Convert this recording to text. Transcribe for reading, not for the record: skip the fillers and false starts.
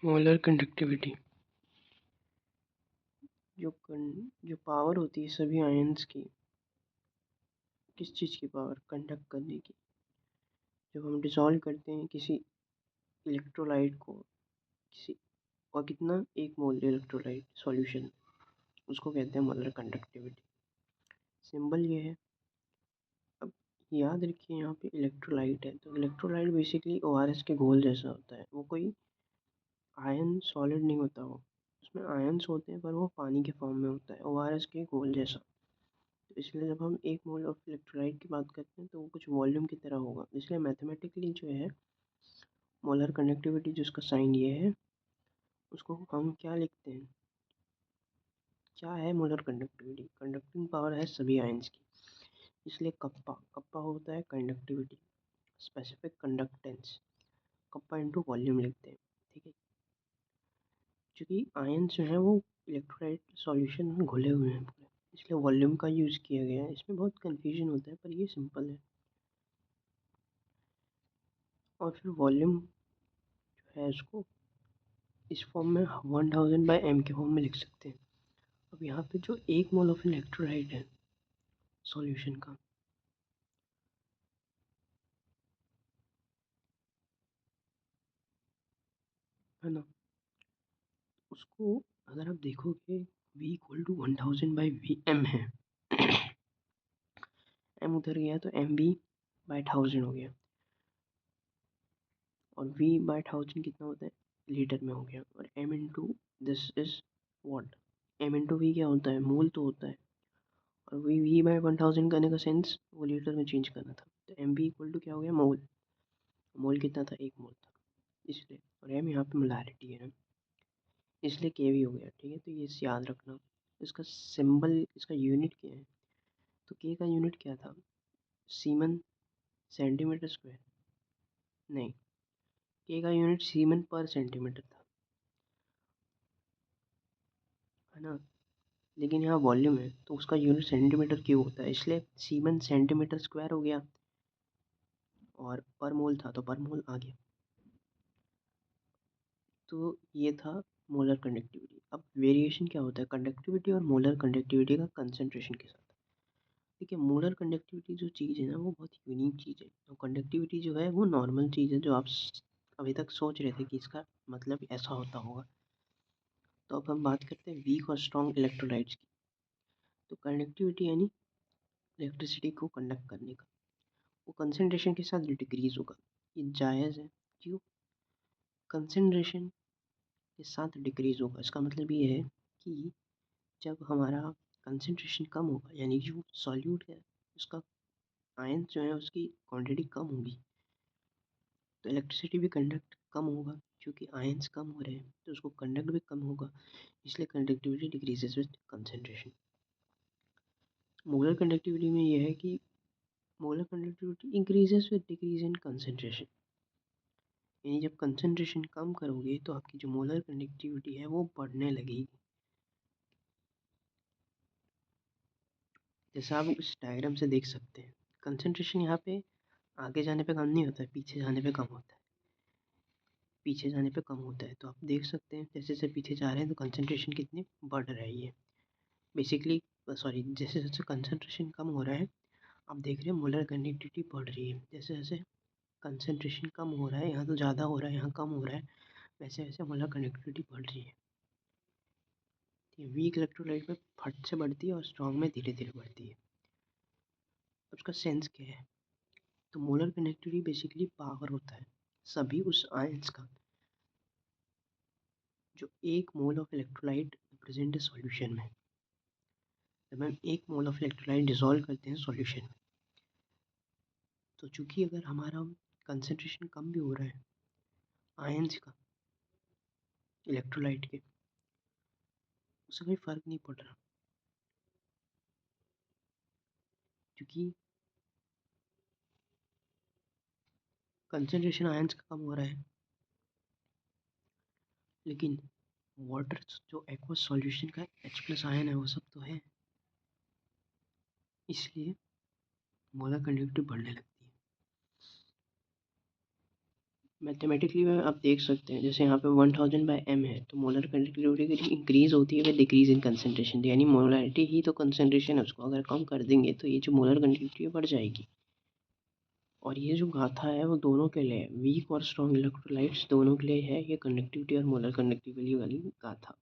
Molar conductivity जो power होती है सभी आयंस की, किस चीज़ की पावर? कंडक्ट करने की। जब हम डिसॉल्व करते हैं किसी इलेक्ट्रोलाइट को, किसी और कितना 1 मोल इलेक्ट्रोलाइट सॉल्यूशन, उसको कहते हैं मोलर कंडक्टिविटी। सिंबल ये है। अब याद रखिए यहाँ पे इलेक्ट्रोलाइट है, तो इलेक्ट्रोलाइट बेसिकली ORS के घोल जैसा होता है। वो कोई आयन सॉलिड नहीं होता, वो उसमें आयन्स होते हैं पर वो पानी के फॉर्म में होता है, ORS के घोल जैसा। तो इसलिए जब हम 1 मोल ऑफ इलेक्ट्रोलाइट की बात करते हैं तो वो कुछ वॉल्यूम की तरह होगा। इसलिए मैथमेटिकली जो है मोलर कंडक्टिविटी, जिसका साइन ये है, उसको हम क्या लिखते हैं? क्या है मोलर कंडक्टिविटी? कंडक्टिंग पावर है सभी आयंस की। इसलिए कप्पा कप्पा होता है conductivity, specific conductance. Kappa into volume लिखते हैं, ठीक है। क्योंकि आयंस जो हैं वो इलेक्ट्रोलाइट सॉल्यूशन में घुले हुए हैं पूरे, इसलिए वॉल्यूम का यूज़ किया गया है। इसमें बहुत कन्फ्यूजन होता है पर ये सिंपल है। और फिर वॉल्यूम जो है इसको इस फॉर्म में 1000/m के फॉर्म में लिख सकते हैं। अब यहाँ पे जो 1 मोल ऑफ इलेक्ट्रोलाइट है सॉल्यूशन का, है ना, उसको अगर आप देखोगे V = 1000/m है। m उधर गया तो MV/1000 हो गया, और V/1000 कितना होता है? लीटर में हो गया। और m into this is what? m into v क्या होता है? मोल तो होता है। और V/1000 करने का सेंस वो लीटर में चेंज करना था, तो MV = क्या हो गया? मोल। मोल कितना था? 1 मोल था, इसलिए। और m यहाँ पे मोलारिटी है, इसलिए KV हो गया, ठीक है। तो ये याद रखना। इसका सिंबल, इसका यूनिट क्या है? तो K का यूनिट क्या था? Semen centimetre square? नहीं, K का यूनिट सीमन पर सेंटीमीटर था, है ना। लेकिन यहाँ वॉल्यूम है तो उसका यूनिट सेंटीमीटर क्यूब होता है, इसलिए सीमन सेंटीमीटर स्क्वायर हो गया। और पर मोल था तो पर मोल आ गया। तो ये था मोलर कंडक्टिविटी। अब वेरिएशन क्या होता है कंडक्टिविटी और मोलर कंडक्टिविटी का कंसंट्रेशन के साथ? देखिए, मोलर कंडक्टिविटी जो चीज़ है ना वो बहुत यूनिक चीज़ है, और कंडक्टिविटी जो है वो नॉर्मल चीज़ है जो आप अभी तक सोच रहे थे कि इसका मतलब ऐसा होता होगा। तो अब हम बात करते हैं वीक और स्ट्रॉन्ग इलेक्ट्रोलाइट्स की। तो कंडक्टिविटी यानी इलेक्ट्रिसिटी को कंडक्ट करने का, वो कंसंट्रेशन के साथ डिक्रीज होगा। ये जायज़ है। क्यों? कंसंट्रेशन के साथ डिक्रीज होगा, इसका मतलब ये है कि जब हमारा कंसंट्रेशन कम होगा, यानी जो सॉल्यूट है उसका आयन जो है उसकी क्वांटिटी कम होगी, तो इलेक्ट्रिसिटी भी कंडक्ट कम होगा। क्योंकि आयंस कम हो रहे हैं तो उसको कंडक्ट भी कम होगा, इसलिए conductivity decreases with concentration. Molar conductivity में यह है कि molar conductivity increases with decrease in concentration, यानी जब कंसंट्रेशन कम करोगे तो आपकी जो मोलर कंडक्टिविटी है वो बढ़ने लगेगी। जैसा आप इस डायग्राम से देख सकते हैं, कंसंट्रेशन यहाँ पे आगे जाने पे कम नहीं होता है, पीछे जाने पे कम होता है। पीछे जाने पे कम होता है, तो आप देख सकते हैं जैसे जैसे पीछे जा रहे हैं तो कंसंट्रेशन कितनी बढ़ रही है। बेसिकली सॉरी, जैसे जैसे कंसंट्रेशन कम हो रहा है, आप देख रहे हैं मोलर कंडक्टिविटी बढ़ रही है। जैसे जैसे कंसंट्रेशन कम हो रहा है, यहाँ तो ज़्यादा हो रहा है, यहाँ कम हो रहा है, वैसे वैसे मोलर कंडक्टिविटी बढ़ रही है। ये वीक इलेक्ट्रोलाइट में फट से बढ़ती है और स्ट्रॉन्ग में धीरे धीरे बढ़ती है। उसका सेंस क्या है? तो मोलर कंडक्टिविटी बेसिकली पावर होता है सभी उस आयंस का जो 1 मोल ऑफ इलेक्ट्रोलाइट प्रेजेंट है सॉल्यूशन में। जब हम 1 मोल ऑफ इलेक्ट्रोलाइट डिसॉल्व करते हैं सॉल्यूशन में, तो चूंकि अगर हमारा कंसंट्रेशन कम भी हो रहा है आयंस का इलेक्ट्रोलाइट के, उससे कोई फ़र्क नहीं पड़ रहा, क्योंकि कंसंट्रेशन आयंस का कम हो रहा है। लेकिन वाटर जो एक्वस सॉल्यूशन का H+ आयन है वो सब तो है, इसलिए मोलर कंडक्टिविटी बढ़ने लगती है। मैथमेटिकली में आप देख सकते हैं, जैसे यहाँ पे 1000/m है, तो मोलर कंडक्टिविटी इंक्रीज होती है विद डिक्रीज इन कंसंट्रेशन, यानी मोलरिटी ही तो कंसंट्रेशन है, उसको अगर कम कर देंगे तो ये जो मोलर कंडक्टिविटी बढ़ जाएगी। और ये जो गाथा है वो दोनों के लिए है, वीक और स्ट्रॉन्ग इलेक्ट्रोलाइट्स दोनों के लिए है ये कंडक्टिविटी और मोलर कंडक्टिविटी वाली गाथा।